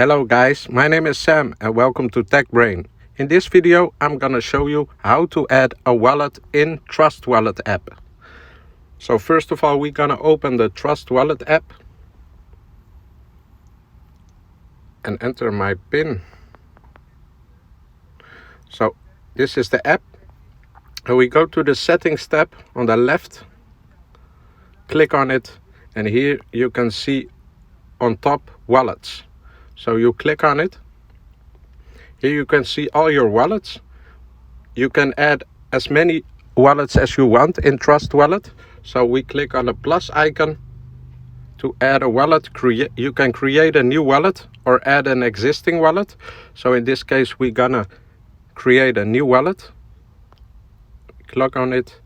Hello guys, my name is Sam and welcome to TechBrain. In this video I'm gonna show you how to add a wallet in Trust Wallet app. So first of all we're gonna open the Trust Wallet app and enter my PIN. So this is the app. And we go to the settings tab on the left, click on it, and here you can see on top wallets. So you click on it. Here you can see all your wallets. You can add as many wallets as you want in Trust Wallet. So we click on the plus icon to add a wallet. You can create a new wallet or add an existing wallet. So in this case we're gonna create a new wallet. Click on it.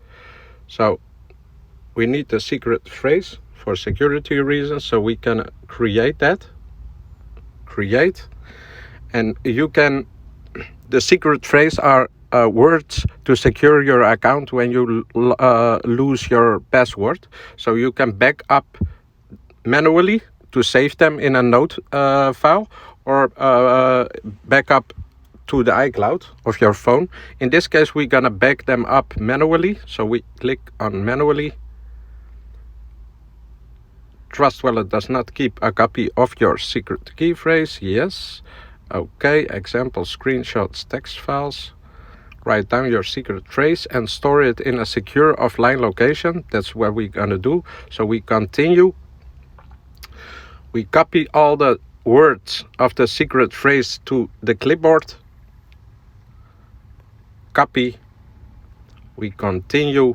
So we need the secret phrase for security reasons, so we can create that. Create, and you can, the secret phrase are words to secure your account when you lose your password. So you can back up manually to save them in a note file, or back up to the iCloud of your phone. In this case we're gonna back them up manually, so we click on manually. Trust Wallet does not keep a copy of your secret key phrase. Yes. Okay. Example screenshots, text files. Write down your secret phrase and store it in a secure offline location. That's what we're gonna do. So we continue. We copy all the words of the secret phrase to the clipboard. Copy. We continue.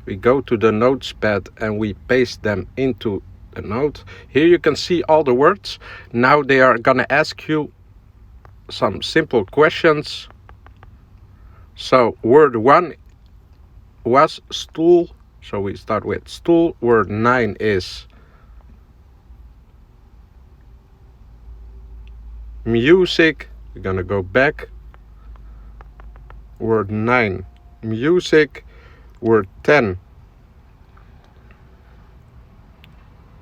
We go to the notepad and we paste them into a note. Here you can see all the words. Now they are gonna ask you some simple questions. So word 1 was stool, so we start with stool. Word 9 is music. We're gonna go back. Word 9, music. Word 10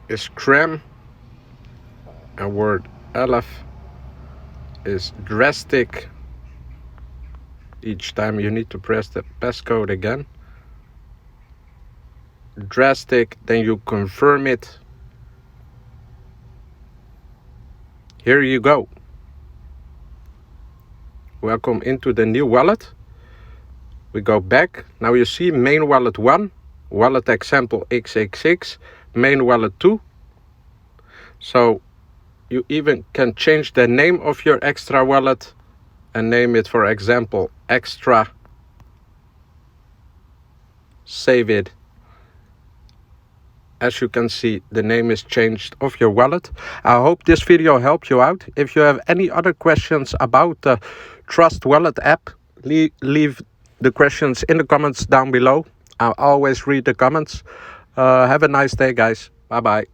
is cram, and word 11 is drastic. Each time you need to press the passcode again. Drastic, then you confirm it. Here you go. Welcome into the new wallet. We go back. Now you see main wallet 1, wallet example XXX, main wallet 2. So you even can change the name of your extra wallet and name it, for example, extra. Save it. As you can see, the name is changed of your wallet. I hope this video helped you out. If you have any other questions about the Trust Wallet app, leave the questions in the comments down below. I always read the comments. Have a nice day, guys. Bye bye.